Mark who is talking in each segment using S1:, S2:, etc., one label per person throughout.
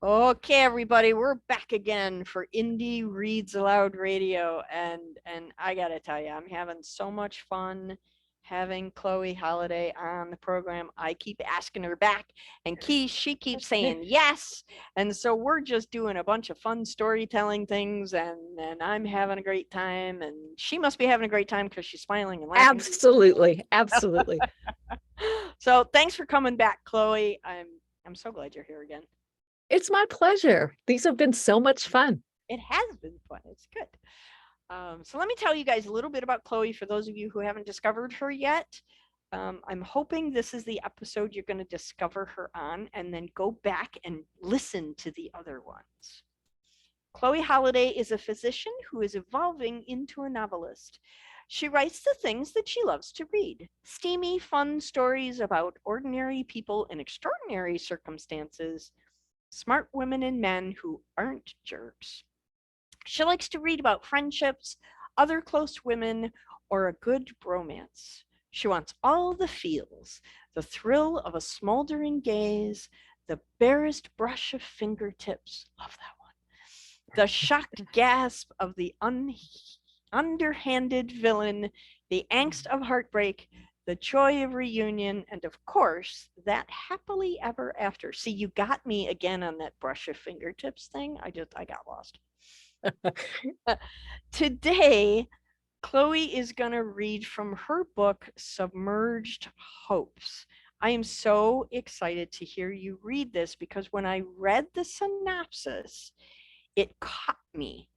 S1: Okay, everybody, we're back again for Indie Reads Aloud Radio, and I gotta tell you, I'm having so much fun having Chloe Holiday on the program. I keep asking her back, and she keeps saying yes, and so we're just doing a bunch of fun storytelling things, and I'm having a great time, and she must be having a great time because she's smiling and laughing.
S2: Absolutely, absolutely.
S1: So thanks for coming back, Chloe. I'm so glad you're here again.
S2: It's my pleasure. These have been so much fun.
S1: It has been fun. It's good. So let me tell you guys a little bit about Chloe for those of you who haven't discovered her yet. I'm hoping this is the episode you're going to discover her on and then go back and listen to the other ones. Chloe Holiday is a physician who is evolving into a novelist. She writes the things that she loves to read, steamy, fun stories about ordinary people in extraordinary circumstances, smart women and men who aren't jerks. She likes to read about friendships, other close women, or a good bromance. She wants all the feels, the thrill of a smoldering gaze, the barest brush of fingertips, love that one, the shocked gasp of the underhanded villain, the angst of heartbreak, the joy of reunion, and of course, that happily ever after. See, you got me again on that brush of fingertips thing. I got lost. Today, Chloe is going to read from her book, Submerged Hopes. I am so excited to hear you read this because when I read the synopsis, it caught me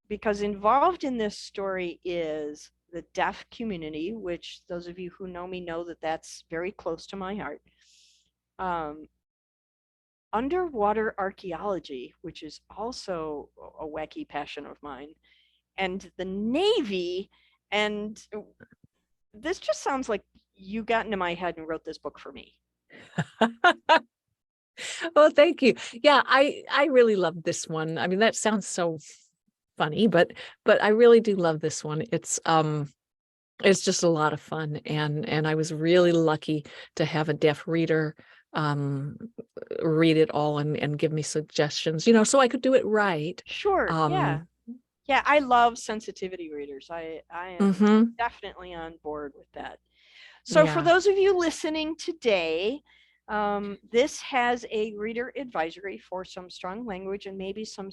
S1: because involved in this story is the deaf community, which those of you who know me know that that's very close to my heart. Underwater archaeology, which is also a wacky passion of mine, and the Navy. And this just sounds like you got into my head and wrote this book for me.
S2: Oh, thank you. Yeah, I really love this one. I mean, that sounds so funny, but I really do love this one. It's just a lot of fun, and I was really lucky to have a deaf reader read it all and give me suggestions, so I could do it right.
S1: Sure. Yeah, I love sensitivity readers. I am definitely on board with that. So for those of you listening today, this has a reader advisory for some strong language and maybe some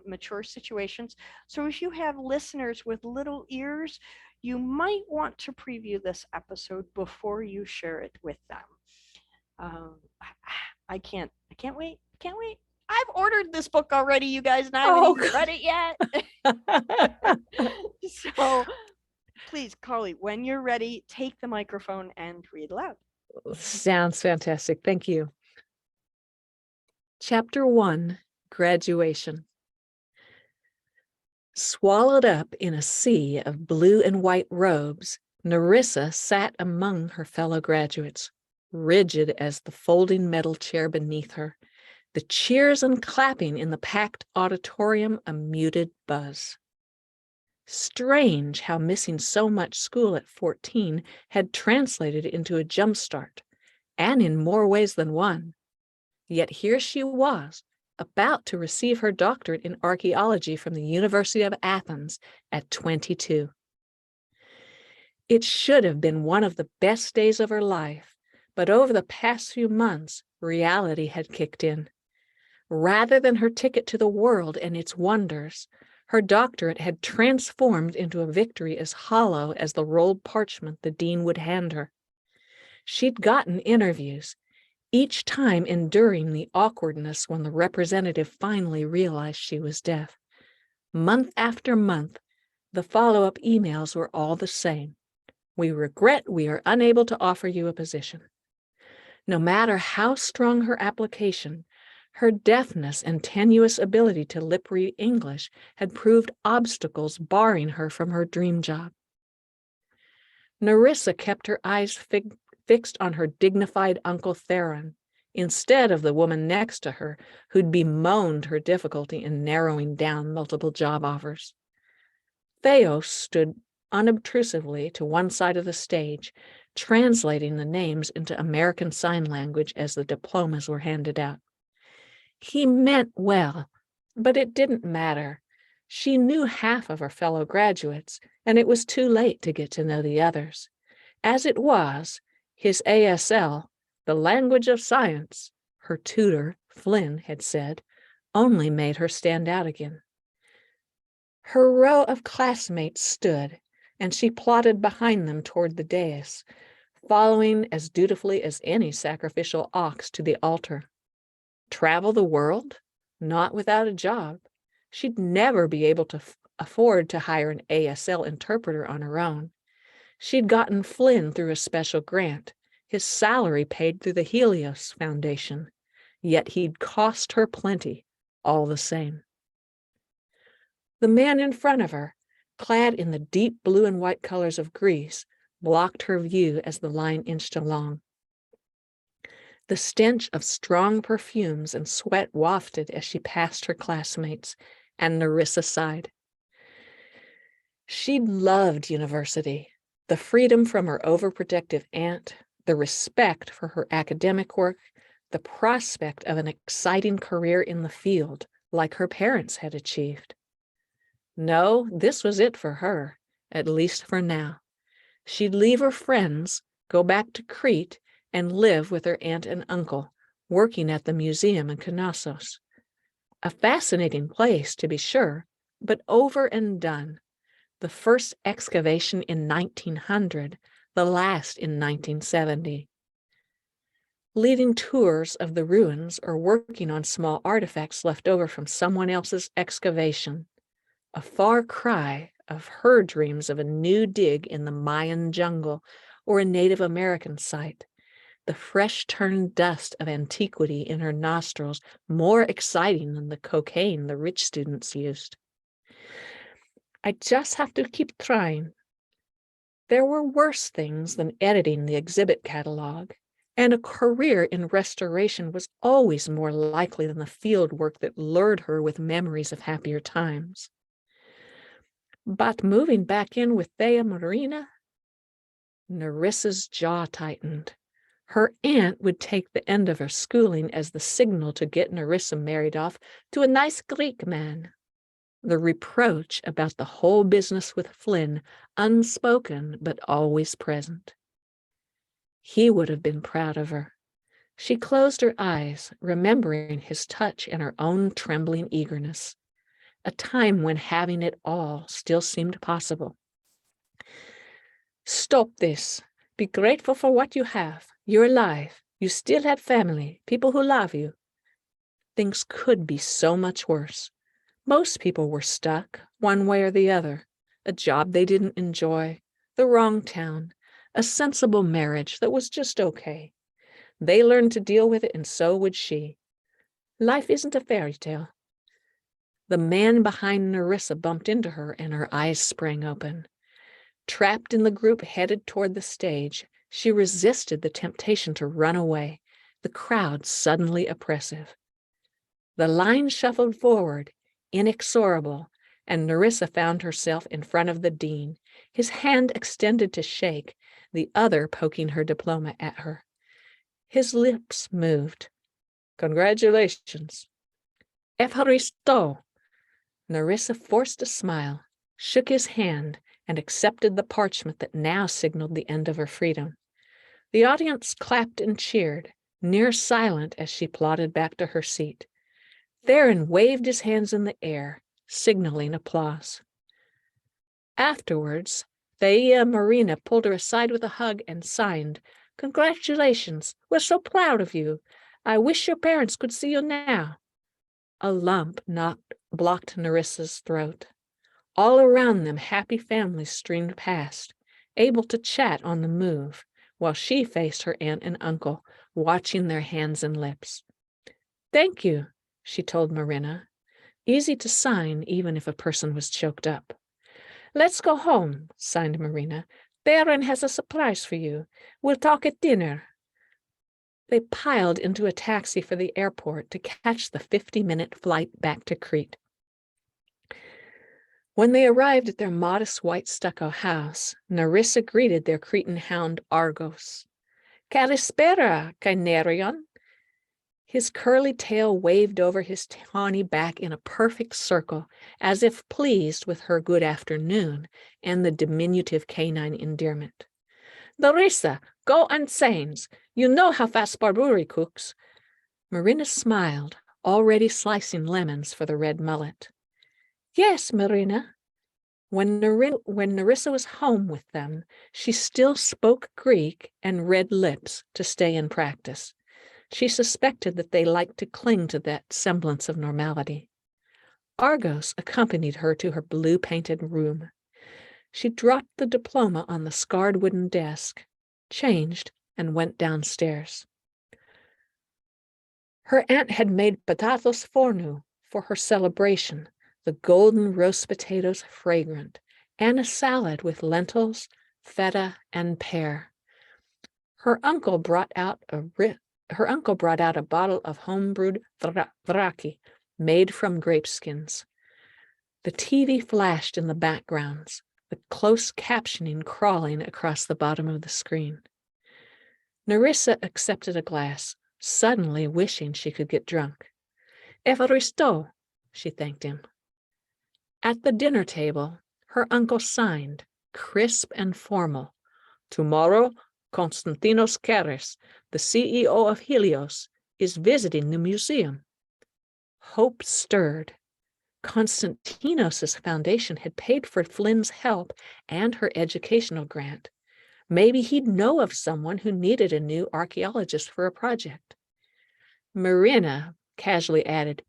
S1: mature situations. So if you have listeners with little ears, you might want to preview this episode before you share it with them. I can't wait. I've ordered this book already, you guys, and I haven't even read it yet. So please, Carly, when you're ready, take the microphone and read aloud.
S2: Sounds fantastic. Thank you. Chapter 1, Graduation. Swallowed up in a sea of blue and white robes, Nerissa sat among her fellow graduates, rigid as the folding metal chair beneath her, the cheers and clapping in the packed auditorium a muted buzz. Strange how missing so much school at 14 had translated into a jumpstart, and in more ways than one. Yet here she was, about to receive her doctorate in archaeology from the University of Athens at 22. It should have been one of the best days of her life, but over the past few months, reality had kicked in. Rather than her ticket to the world and its wonders, her doctorate had transformed into a victory as hollow as the rolled parchment the dean would hand her. She'd gotten interviews, each time enduring the awkwardness when the representative finally realized she was deaf. Month after month, the follow-up emails were all the same. We regret we are unable to offer you a position. No matter how strong her application, her deafness and tenuous ability to lip-read English had proved obstacles barring her from her dream job. Nerissa kept her eyes fixed on her dignified Uncle Theron, instead of the woman next to her who'd bemoaned her difficulty in narrowing down multiple job offers. Theos stood unobtrusively to one side of the stage, translating the names into American Sign Language as the diplomas were handed out. He meant well, but it didn't matter. She knew half of her fellow graduates, and it was too late to get to know the others. As it was, his ASL, the language of science, her tutor, Flynn, had said, only made her stand out again. Her row of classmates stood, and she plodded behind them toward the dais, following as dutifully as any sacrificial ox to the altar. Travel the world? Not without a job. She'd never be able to afford to hire an ASL interpreter on her own. She'd gotten Flynn through a special grant, his salary paid through the Helios Foundation, yet he'd cost her plenty, all the same. The man in front of her, clad in the deep blue and white colors of Greece, blocked her view as the line inched along. The stench of strong perfumes and sweat wafted as she passed her classmates, and Nerissa sighed. She'd loved university, the freedom from her overprotective aunt, the respect for her academic work, the prospect of an exciting career in the field, like her parents had achieved. No, this was it for her, at least for now. She'd leave her friends, go back to Crete, and live with her aunt and uncle, working at the museum in Knossos. A fascinating place, to be sure, but over and done. The first excavation in 1900, the last in 1970. Leading tours of the ruins or working on small artifacts left over from someone else's excavation. A far cry of her dreams of a new dig in the Mayan jungle or a Native American site. The fresh-turned dust of antiquity in her nostrils more exciting than the cocaine the rich students used. I just have to keep trying. There were worse things than editing the exhibit catalog, and a career in restoration was always more likely than the field work that lured her with memories of happier times. But moving back in with Thea Marina? Nerissa's jaw tightened. Her aunt would take the end of her schooling as the signal to get Nerissa married off to a nice Greek man. The reproach about the whole business with Flynn, unspoken but always present. He would have been proud of her. She closed her eyes, remembering his touch and her own trembling eagerness. A time when having it all still seemed possible. Stop this. Be grateful for what you have. You're alive. You still have family, people who love you. Things could be so much worse. Most people were stuck, one way or the other. A job they didn't enjoy, the wrong town, a sensible marriage that was just okay. They learned to deal with it, and so would she. Life isn't a fairy tale. The man behind Nerissa bumped into her, and her eyes sprang open. Trapped in the group headed toward the stage, she resisted the temptation to run away, the crowd suddenly oppressive. The line shuffled forward, inexorable, and Nerissa found herself in front of the dean, his hand extended to shake, the other poking her diploma at her. His lips moved. Congratulations. Evharisto. Nerissa forced a smile, shook his hand, and accepted the parchment that now signaled the end of her freedom. The audience clapped and cheered, near silent as she plodded back to her seat. Theron waved his hands in the air, signaling applause. Afterwards, Thea Marina pulled her aside with a hug and signed, "Congratulations, we're so proud of you. I wish your parents could see you now." A lump blocked Nerissa's throat. All around them, happy families streamed past, able to chat on the move, while she faced her aunt and uncle, watching their hands and lips. "Thank you," she told Marina. Easy to sign, even if a person was choked up. "Let's go home," signed Marina. "Theron has a surprise for you. We'll talk at dinner." They piled into a taxi for the airport to catch the 50-minute flight back to Crete. When they arrived at their modest white stucco house, Nerissa greeted their Cretan hound Argos. "Kalispera, Kainerion." His curly tail waved over his tawny back in a perfect circle, as if pleased with her good afternoon and the diminutive canine endearment. Nerissa, go and Sains. You know how fast Barburi cooks. Marina smiled, already slicing lemons for the red mullet. Yes, Marina. When Nerissa was home with them, she still spoke Greek and read lips to stay in practice. She suspected that they liked to cling to that semblance of normality. Argos accompanied her to her blue-painted room. She dropped the diploma on the scarred wooden desk, changed, and went downstairs. Her aunt had made patatos fornu for her celebration, the golden roast potatoes fragrant, and a salad with lentils, feta, and pear. Her uncle brought out a bottle of home-brewed vraki made from grape skins. The TV flashed in the backgrounds, the close captioning crawling across the bottom of the screen. Nerissa accepted a glass, suddenly wishing she could get drunk. Evaristo, she thanked him. At the dinner table, her uncle signed, crisp and formal, "Tomorrow, Konstantinos Keres, the CEO of Helios, is visiting the museum." Hope stirred. Konstantinos' foundation had paid for Flynn's help and her educational grant. Maybe he'd know of someone who needed a new archaeologist for a project. Marina casually added,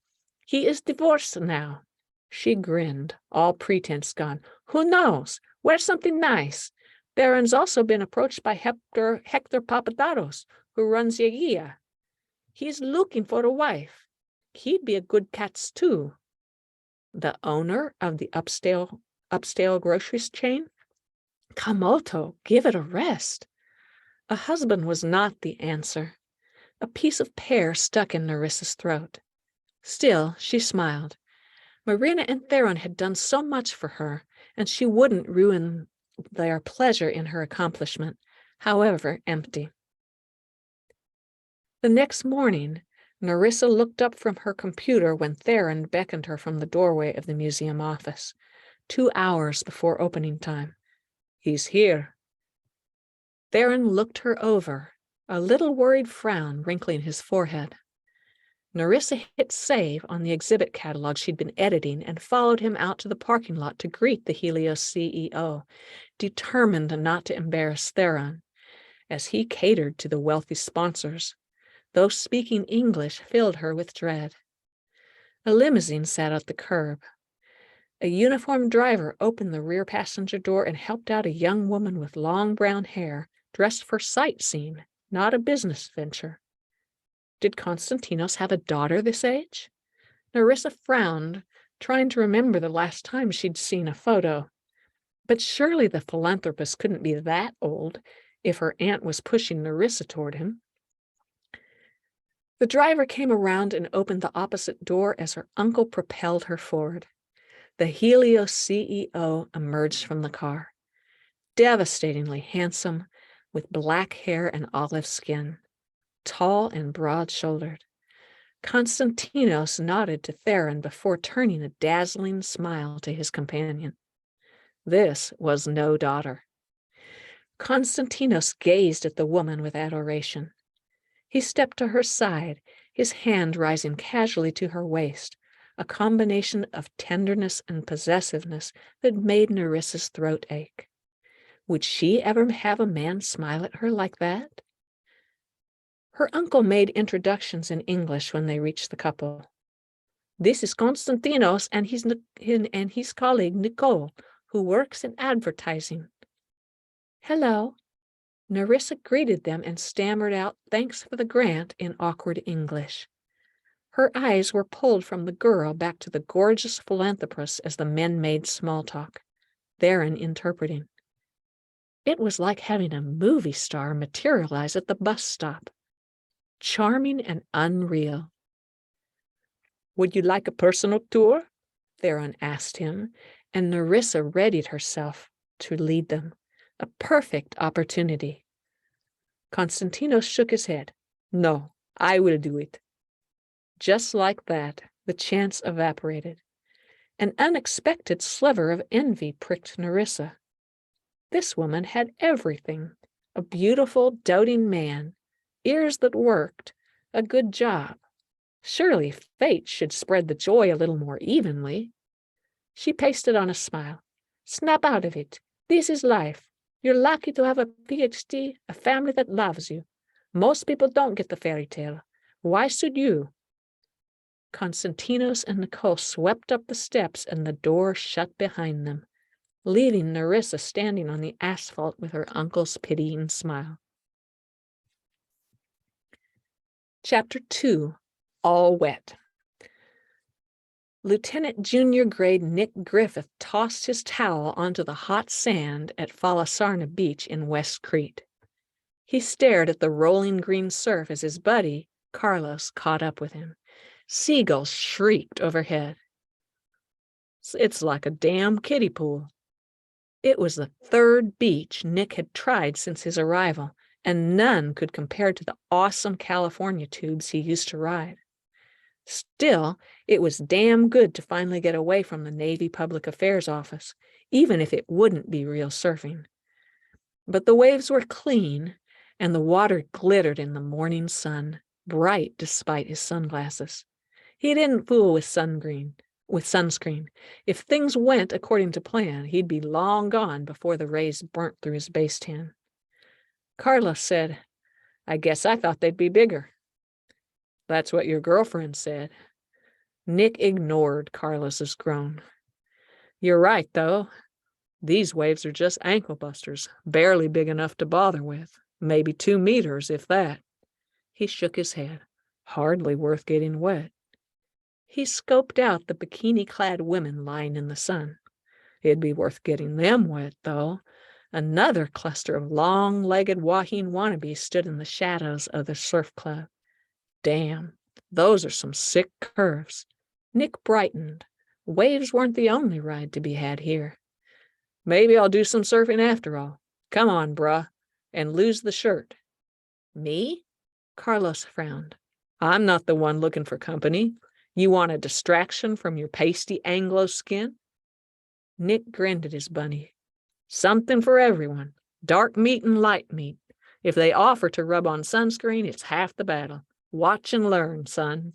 S2: "He is divorced now." She grinned, all pretense gone. "Who knows? Wear something nice. Baron's also been approached by Hector Papadaros, who runs Yegia. He's looking for a wife. He'd be a good cat's too." The owner of the upscale grocery chain? Kamoto, give it a rest. A husband was not the answer. A piece of pear stuck in Nerissa's throat. Still, she smiled. Marina and Theron had done so much for her, and she wouldn't ruin their pleasure in her accomplishment, however empty. The next morning, Nerissa looked up from her computer when Theron beckoned her from the doorway of the museum office, 2 hours before opening time. "He's here." Theron looked her over, a little worried frown wrinkling his forehead. Nerissa hit save on the exhibit catalog she'd been editing and followed him out to the parking lot to greet the Helios CEO, determined not to embarrass Theron, as he catered to the wealthy sponsors. Though speaking English filled her with dread. A limousine sat at the curb. A uniformed driver opened the rear passenger door and helped out a young woman with long brown hair, dressed for sightseeing, not a business venture. Did Konstantinos have a daughter this age? Nerissa frowned, trying to remember the last time she'd seen a photo. But surely the philanthropist couldn't be that old if her aunt was pushing Nerissa toward him. The driver came around and opened the opposite door as her uncle propelled her forward. The Helios CEO emerged from the car, devastatingly handsome, with black hair and olive skin, tall and broad-shouldered. Konstantinos nodded to Theron before turning a dazzling smile to his companion. This was no daughter. Konstantinos gazed at the woman with adoration. He stepped to her side, his hand rising casually to her waist, a combination of tenderness and possessiveness that made Nerissa's throat ache. Would she ever have a man smile at her like that? Her uncle made introductions in English when they reached the couple. "This is Konstantinos and his colleague Nicole, who works in advertising." "Hello." Nerissa greeted them and stammered out thanks for the grant in awkward English. Her eyes were pulled from the girl back to the gorgeous philanthropist as the men made small talk, Theron interpreting. It was like having a movie star materialize at the bus stop. Charming and unreal. "Would you like a personal tour?" Theron asked him, and Nerissa readied herself to lead them. A perfect opportunity. Konstantinos shook his head. "No, I will do it." Just like that, the chance evaporated. An unexpected sliver of envy pricked Nerissa. This woman had everything: a beautiful, doting man, ears that worked, a good job. Surely fate should spread the joy a little more evenly. She pasted on a smile. Snap out of it. This is life. You're lucky to have a PhD, a family that loves you. Most people don't get the fairy tale. Why should you? Constantinos and Nicole swept up the steps and the door shut behind them, leaving Nerissa standing on the asphalt with her uncle's pitying smile. Chapter 2. All Wet. Lieutenant Junior Grade Nick Griffith tossed his towel onto the hot sand at Falasarna Beach in West Crete. He stared at the rolling green surf as his buddy, Carlos, caught up with him. Seagulls shrieked overhead. It's like a damn kiddie pool. It was the third beach Nick had tried since his arrival, and none could compare to the awesome California tubes he used to ride. Still, it was damn good to finally get away from the Navy Public Affairs Office, even if it wouldn't be real surfing. But the waves were clean, and the water glittered in the morning sun, bright despite his sunglasses. He didn't fool with sunscreen. If things went according to plan, he'd be long gone before the rays burnt through his base tan. Carlos said, I guess I thought they'd be bigger. That's what your girlfriend said. Nick ignored Carlos's groan. You're right, though. These waves are just ankle busters, barely big enough to bother with. Maybe 2 meters, if that. He shook his head. Hardly worth getting wet. He scoped out the bikini-clad women lying in the sun. It'd be worth getting them wet, though. Another cluster of long-legged Wahine wannabes stood in the shadows of the surf club. Damn, those are some sick curves. Nick brightened. Waves weren't the only ride to be had here. Maybe I'll do some surfing after all. Come on, bruh, and lose the shirt. Me? Carlos frowned. I'm not the one looking for company. You want a distraction from your pasty Anglo skin? Nick grinned at his bunny. Something for everyone. Dark meat and light meat. If they offer to rub on sunscreen, it's half the battle. Watch and learn, son.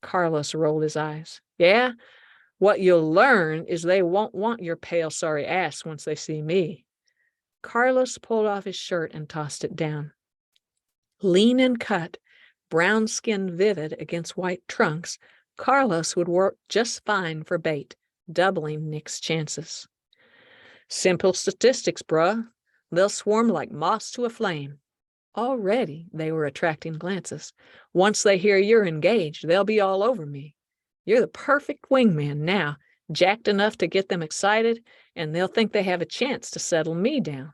S2: Carlos rolled his eyes. Yeah? What you'll learn is they won't want your pale, sorry ass once they see me. Carlos pulled off his shirt and tossed it down. Lean and cut, brown skin vivid against white trunks, Carlos would work just fine for bait, doubling Nick's chances. Simple statistics, bruh. They'll swarm like moths to a flame. Already they were attracting glances. Once they hear you're engaged, they'll be all over me. You're the perfect wingman now, jacked enough to get them excited, and they'll think they have a chance to settle me down.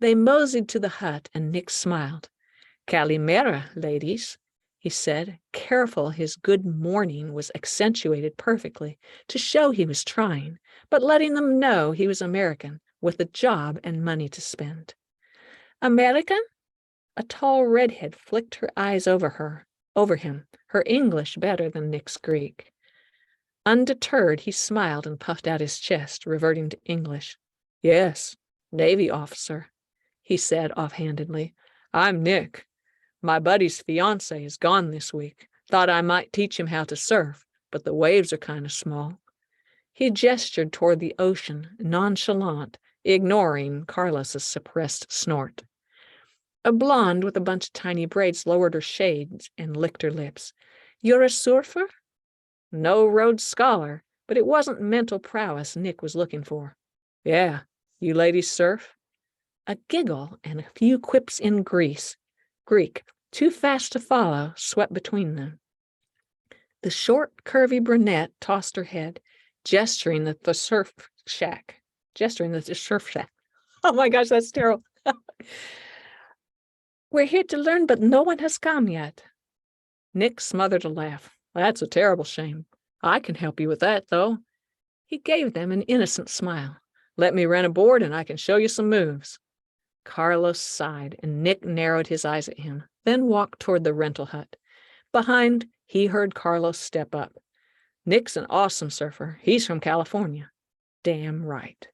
S2: They moseyed to the hut, and Nick smiled. Calimera, ladies, he said, careful his good morning was accentuated perfectly to show he was trying, but letting them know he was American, with a job and money to spend. American? A tall redhead flicked her eyes over him, her English better than Nick's Greek. Undeterred, he smiled and puffed out his chest, reverting to English. Yes, Navy officer, he said offhandedly. I'm Nick. My buddy's fiancé is gone this week. Thought I might teach him how to surf, but the waves are kind of small. He gestured toward the ocean, nonchalant, ignoring Carlos's suppressed snort. A blonde with a bunch of tiny braids lowered her shades and licked her lips. You're a surfer? No Rhodes Scholar, but it wasn't mental prowess Nick was looking for. Yeah, you ladies surf? A giggle and a few quips in Greek, too fast to follow, swept between them. The short, curvy brunette tossed her head, gesturing at the surf shack. Oh my gosh, that's terrible. We're here to learn, but no one has come yet. Nick smothered a laugh. That's a terrible shame. I can help you with that, though. He gave them an innocent smile. Let me rent a board and I can show you some moves. Carlos sighed, and Nick narrowed his eyes at him, then walked toward the rental hut. Behind, he heard Carlos step up. Nick's an awesome surfer. He's from California. Damn right.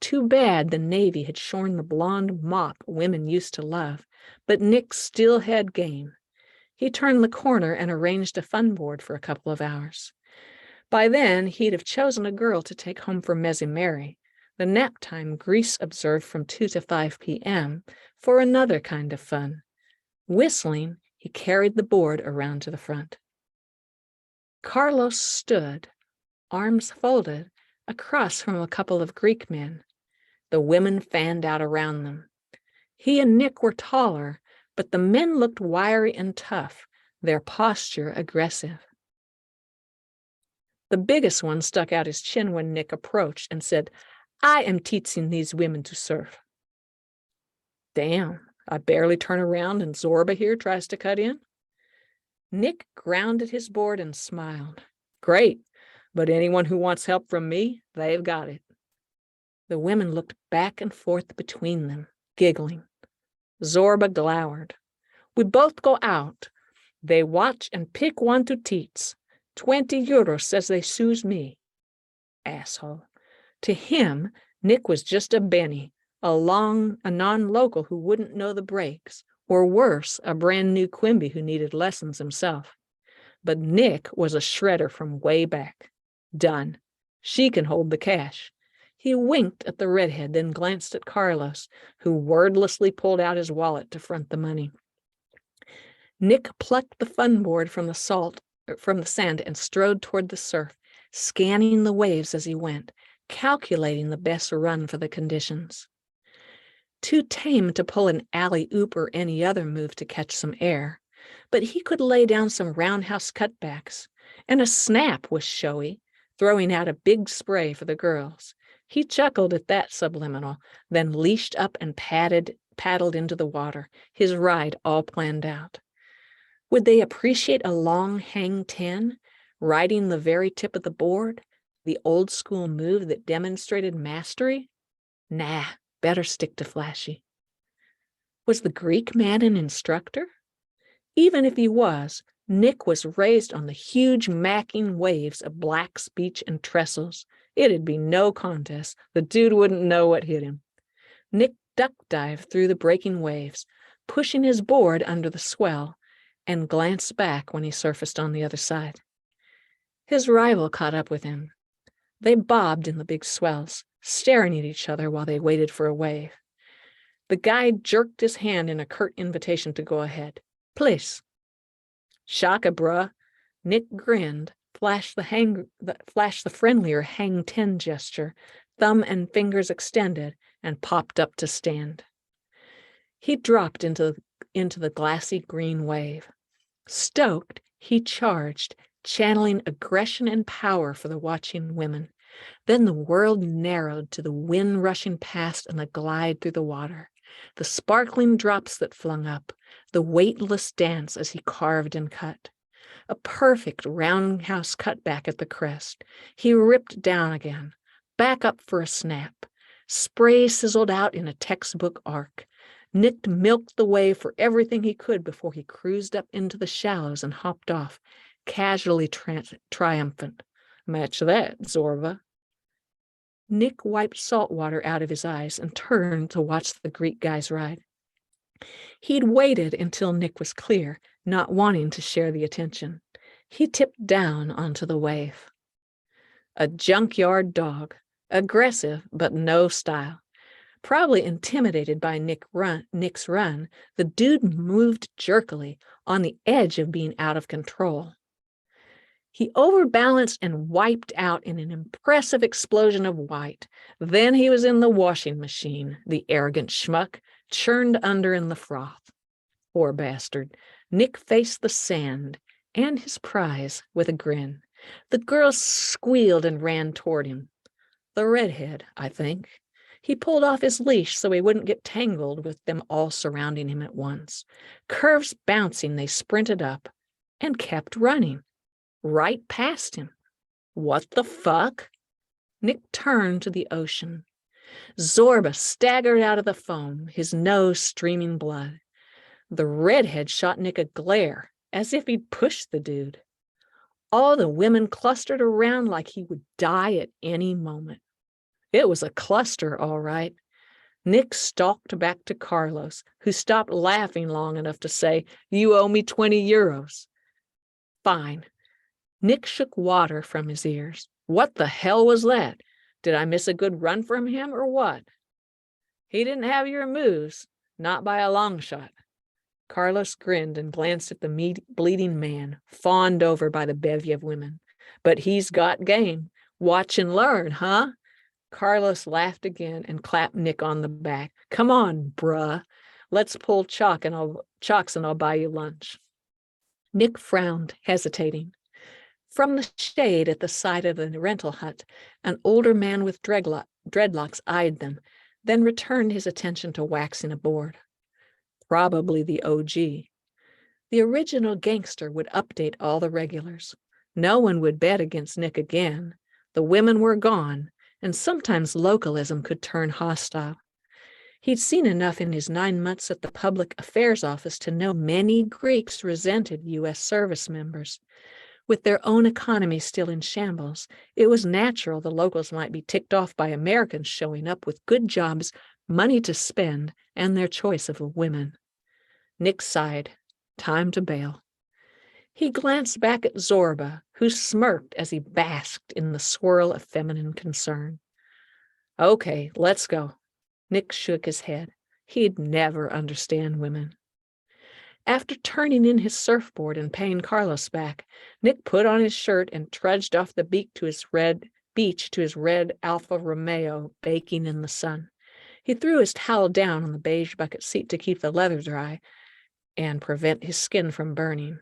S2: Too bad the Navy had shorn the blonde mop women used to love, but Nick still had game. He turned the corner and arranged a fun board for a couple of hours. By then, he'd have chosen a girl to take home for Mary, the nap time Greece observed from 2 to 5 p.m., for another kind of fun. Whistling, he carried the board around to the front. Carlos stood, arms folded, across from a couple of Greek men. The women fanned out around them. He and Nick were taller, but the men looked wiry and tough, their posture aggressive. The biggest one stuck out his chin when Nick approached and said, "I am teaching these women to surf." Damn, I barely turn around and Zorba here tries to cut in. Nick grounded his board and smiled. Great, but anyone who wants help from me, they've got it. The women looked back and forth between them, giggling. Zorba glowered. We both go out. They watch and pick one to teach. 20 euros says they sues me. Asshole. To him, Nick was just a Benny, a non-local who wouldn't know the breaks, or worse, a brand new Quimby who needed lessons himself. But Nick was a shredder from way back. Done. She can hold the cash. He winked at the redhead, then glanced at Carlos, who wordlessly pulled out his wallet to front the money. Nick plucked the fun board from the sand and strode toward the surf, scanning the waves as he went, calculating the best run for the conditions. Too tame to pull an alley-oop or any other move to catch some air, but he could lay down some roundhouse cutbacks, and a snap was showy, throwing out a big spray for the girls. He chuckled at that subliminal, then leashed up and paddled into the water, his ride all planned out. Would they appreciate a long hang 10, riding the very tip of the board, the old school move that demonstrated mastery? Nah, better stick to flashy. Was the Greek man an instructor? Even if he was, Nick was raised on the huge macking waves of blacks, beach, and trestles. It'd be no contest. The dude wouldn't know what hit him. Nick duck-dived through the breaking waves, pushing his board under the swell, and glanced back when he surfaced on the other side. His rival caught up with him. They bobbed in the big swells, staring at each other while they waited for a wave. The guide jerked his hand in a curt invitation to go ahead. Please. Shaka, bruh. Nick grinned, flashed the friendlier hang 10 gesture, thumb and fingers extended, and popped up to stand. He dropped into the glassy green wave. Stoked, he charged, channeling aggression and power for the watching women. Then the world narrowed to the wind rushing past and the glide through the water, the sparkling drops that flung up, the weightless dance as he carved and cut. A perfect roundhouse cutback at the crest. He ripped down again, back up for a snap. Spray sizzled out in a textbook arc. Nick milked the wave for everything he could before he cruised up into the shallows and hopped off, casually triumphant. Match that, Zorba. Nick wiped salt water out of his eyes and turned to watch the Greek guys ride. He'd waited until Nick was clear, not wanting to share the attention. He tipped down onto the wave. A junkyard dog, aggressive but no style. Probably intimidated by Nick's run, the dude moved jerkily, on the edge of being out of control. He overbalanced and wiped out in an impressive explosion of white. Then he was in the washing machine, the arrogant schmuck, churned under in the froth. Poor bastard. Nick faced the sand and his prize with a grin. The girls squealed and ran toward him. The redhead, I think. He pulled off his leash so he wouldn't get tangled with them all surrounding him at once. Curves bouncing, they sprinted up and kept running. Right past him. What the fuck? Nick turned to the ocean. Zorba staggered out of the foam, his nose streaming blood. The redhead shot Nick a glare, as if he'd pushed the dude. All the women clustered around like he would die at any moment. It was a cluster, all right. Nick stalked back to Carlos, who stopped laughing long enough to say, "You owe me 20 euros. Fine. Nick shook water from his ears. What the hell was that? Did I miss a good run from him or what? He didn't have your moves, not by a long shot. Carlos grinned and glanced at the bleeding man, fawned over by the bevy of women. But he's got game. Watch and learn, huh? Carlos laughed again and clapped Nick on the back. Come on, bruh. Let's pull chalks and I'll buy you lunch. Nick frowned, hesitating. From the shade at the side of the rental hut, an older man with dreadlocks eyed them, then returned his attention to waxing a board. Probably the OG. The original gangster would update all the regulars. No one would bet against Nick again. The women were gone, and sometimes localism could turn hostile. He'd seen enough in his 9 months at the Public Affairs Office to know many Greeks resented U.S. service members. With their own economy still in shambles, it was natural the locals might be ticked off by Americans showing up with good jobs, money to spend, and their choice of women. Nick sighed. Time to bail. He glanced back at Zorba, who smirked as he basked in the swirl of feminine concern. Okay, let's go. Nick shook his head. He'd never understand women. After turning in his surfboard and paying Carlos back, Nick put on his shirt and trudged off the beach to his red Alfa Romeo baking in the sun. He threw his towel down on the beige bucket seat to keep the leather dry and prevent his skin from burning.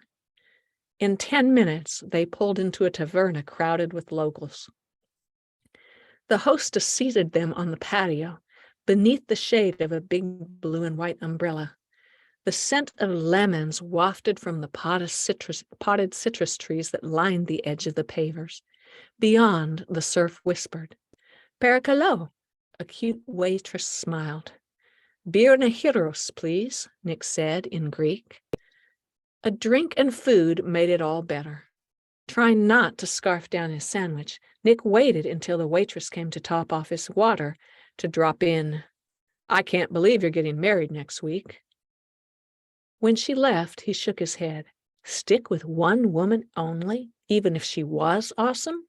S2: In 10 minutes, they pulled into a taverna crowded with locals. The hostess seated them on the patio, beneath the shade of a big blue and white umbrella. The scent of lemons wafted from the potted citrus trees that lined the edge of the pavers. Beyond, the surf whispered. Perikalo, a cute waitress smiled. Bir nehiros, please, Nick said in Greek. A drink and food made it all better. Trying not to scarf down his sandwich, Nick waited until the waitress came to top off his water to drop in, I can't believe you're getting married next week. When she left, he shook his head. Stick with one woman only, even if she was awesome?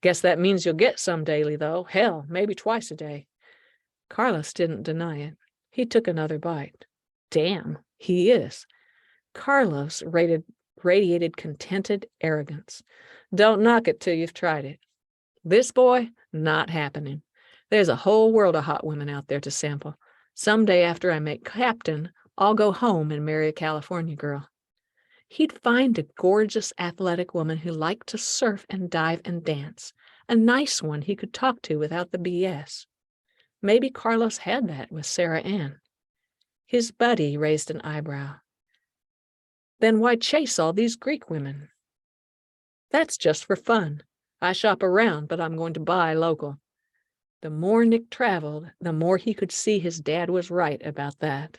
S2: Guess that means you'll get some daily, though. Hell, maybe twice a day. Carlos didn't deny it. He took another bite. Damn, he is. Carlos radiated contented arrogance. Don't knock it till you've tried it. This boy, not happening. There's a whole world of hot women out there to sample. Someday after I make captain, I'll go home and marry a California girl. He'd find a gorgeous athletic woman who liked to surf and dive and dance, a nice one he could talk to without the BS. Maybe Carlos had that with Sarah Ann. His buddy raised an eyebrow. Then why chase all these Greek women? That's just for fun. I shop around, but I'm going to buy local. The more Nick traveled, the more he could see his dad was right about that.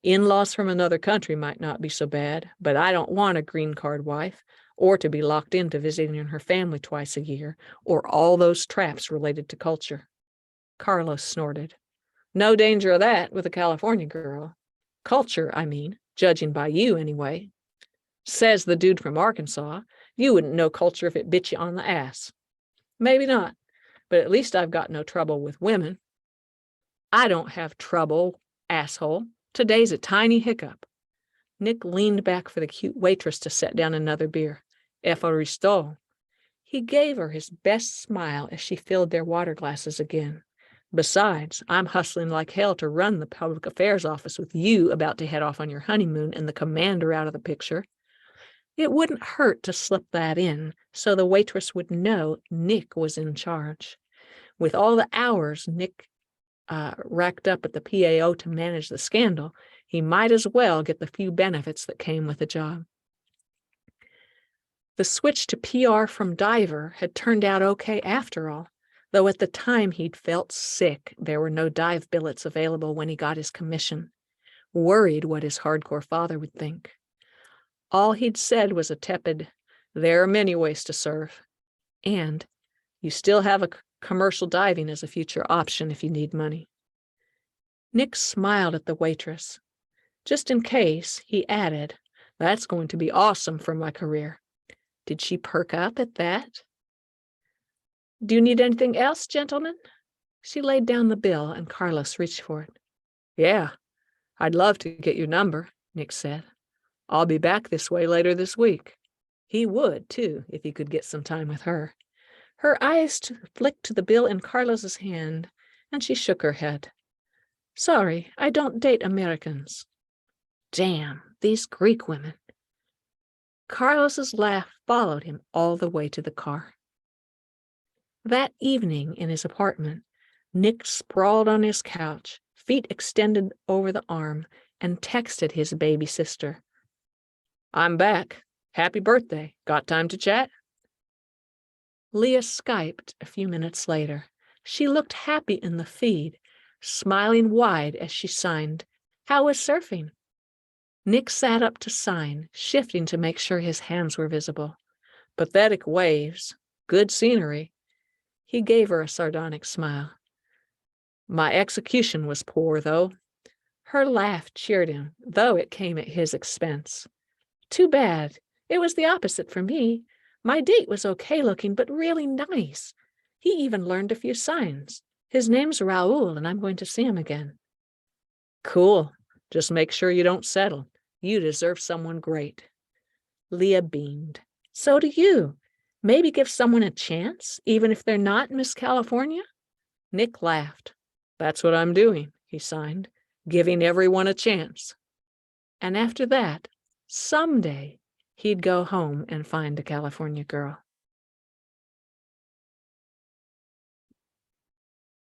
S2: In-laws from another country might not be so bad, but I don't want a green card wife, or to be locked into visiting her family twice a year, or all those traps related to culture. Carlos snorted. No danger of that with a California girl. Culture, I mean, judging by you anyway. Says the dude from Arkansas. You wouldn't know culture if it bit you on the ass. Maybe not, but at least I've got no trouble with women. I don't have trouble, asshole. Today's a tiny hiccup. Nick leaned back for the cute waitress to set down another beer. Eforisto. He gave her his best smile as she filled their water glasses again. Besides, I'm hustling like hell to run the Public Affairs Office with you about to head off on your honeymoon and the commander out of the picture. It wouldn't hurt to slip that in so the waitress would know Nick was in charge. With all the hours Nick racked up at the PAO to manage the scandal, he might as well get the few benefits that came with the job. The switch to PR from diver had turned out okay after all, though at the time he'd felt sick there were no dive billets available when he got his commission, worried what his hardcore father would think. All he'd said was a tepid, There are many ways to serve. And you still have a commercial diving as a future option if you need money. Nick smiled at the waitress. Just in case, he added, that's going to be awesome for my career. Did she perk up at that? Do you need anything else, gentlemen? She laid down the bill and Carlos reached for it. Yeah, I'd love to get your number, Nick said. I'll be back this way later this week. He would, too, if he could get some time with her. Her eyes flicked to the bill in Carlos's hand, and she shook her head. Sorry, I don't date Americans. Damn, these Greek women. Carlos's laugh followed him all the way to the car. That evening in his apartment, Nick sprawled on his couch, feet extended over the arm, and texted his baby sister. I'm back. Happy birthday. Got time to chat? Leah Skyped a few minutes later. She looked happy in the feed, smiling wide as she signed, How was surfing? Nick sat up to sign, shifting to make sure his hands were visible. Pathetic waves. Good scenery. He gave her a sardonic smile. My execution was poor, though. Her laugh cheered him, though it came at his expense. Too bad. It was the opposite for me. My date was okay looking, but really nice. He even learned a few signs. His name's Raoul, and I'm going to see him again. Cool. Just make sure you don't settle. You deserve someone great. Leah beamed. So do you. Maybe give someone a chance, even if they're not Miss California? Nick laughed. That's what I'm doing, he signed, giving everyone a chance. And after that, someday, he'd go home and find a California girl.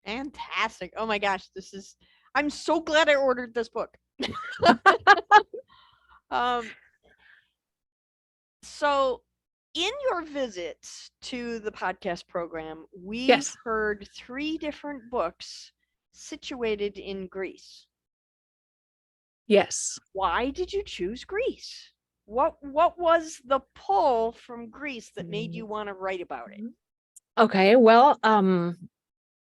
S1: Fantastic. Oh my gosh, I'm so glad I ordered this book. So in your visits to the podcast program, we've heard 3 different books situated in Greece.
S2: Yes.
S1: Why did you choose Greece? What was the pull from Greece that made you want to write about it?
S2: Okay, well,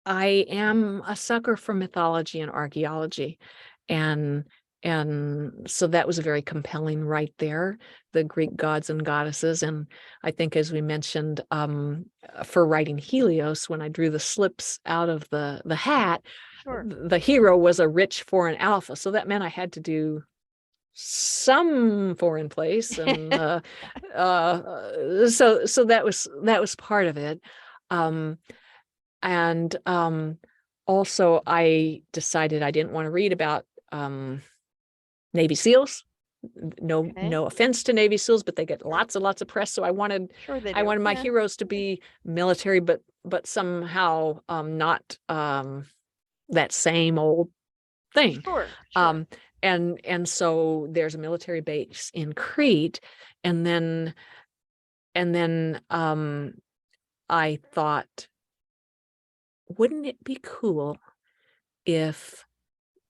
S2: I am a sucker for mythology and archaeology, and so that was very compelling right there, the Greek gods and goddesses. And I think, as we mentioned, for writing Helios, when I drew the slips out of the hat,
S1: Sure.
S2: The hero was a rich foreign alpha, so that meant I had to do some foreign place, and so that was part of it. And also I decided I didn't want to read about Navy SEALs. No offense to Navy SEALs, but they get lots and lots of press. So I wanted my heroes to be military, but somehow not that same old thing.
S1: Sure.
S2: And so there's a military base in Crete, and then I thought, wouldn't it be cool if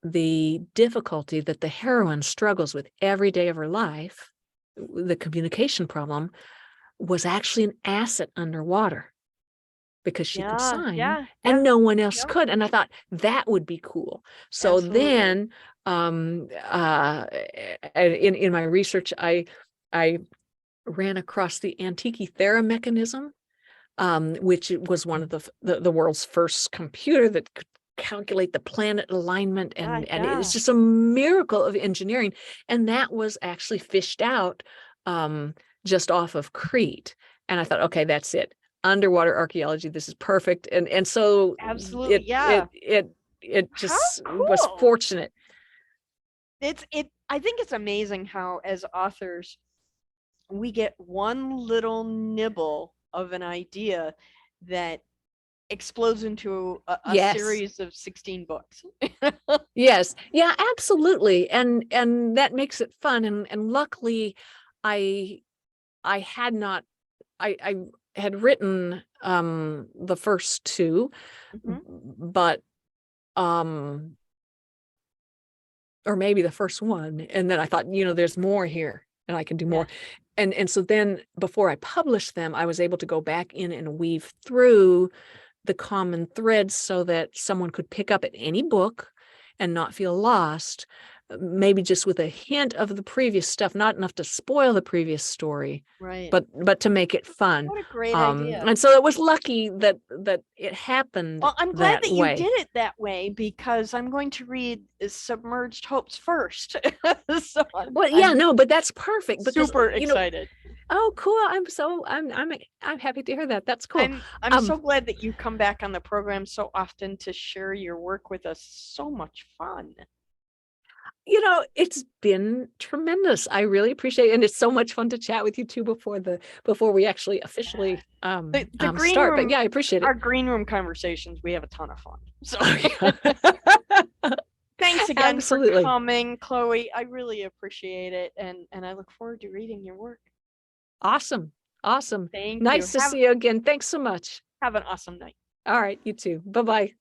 S2: the difficulty that the heroine struggles with every day of her life, the communication problem, was actually an asset underwater, because she could sign and no one else could. And I thought that would be cool. So then in my research, I ran across the Antikythera mechanism, which was one of the world's first computer that could calculate the planet alignment, and it's just a miracle of engineering. And that was actually fished out just off of Crete. And I thought, okay, that's it. Underwater archaeology, this is perfect. And so
S1: absolutely,
S2: it just was fortunate.
S1: I think it's amazing how, as authors, we get one little nibble of an idea that explodes into a series of 16 books.
S2: Yes. Yeah, absolutely. And that makes it fun. And luckily I had written the first 2, but or maybe the first one, and then I thought, there's more here and I can do more. And so then before I published them, I was able to go back in and weave through the common threads so that someone could pick up at any book and not feel lost, maybe just with a hint of the previous stuff, not enough to spoil the previous story,
S1: Right.
S2: but to make it fun.
S1: What a great idea.
S2: And so it was lucky that it happened
S1: Well, I'm glad
S2: that
S1: that you
S2: way.
S1: did it that way, because I'm going to read Submerged Hopes first. So
S2: No, but that's perfect because
S1: super excited.
S2: Oh, cool! I'm happy to hear that. That's cool.
S1: I'm so glad that you come back on the program so often to share your work with us. So much fun.
S2: It's been tremendous. I really appreciate it. And it's so much fun to chat with you too before we actually officially
S1: The green
S2: start.
S1: room,
S2: But yeah, I appreciate it.
S1: Our green room conversations, we have a ton of fun. So
S2: Oh,
S1: thanks again
S2: Absolutely.
S1: for coming, Chloe. I really appreciate it. And I look forward to reading your work.
S2: Awesome.
S1: Thank you.
S2: Nice to see you again. Thanks so much.
S1: Have an awesome night.
S2: All right, you too. Bye-bye.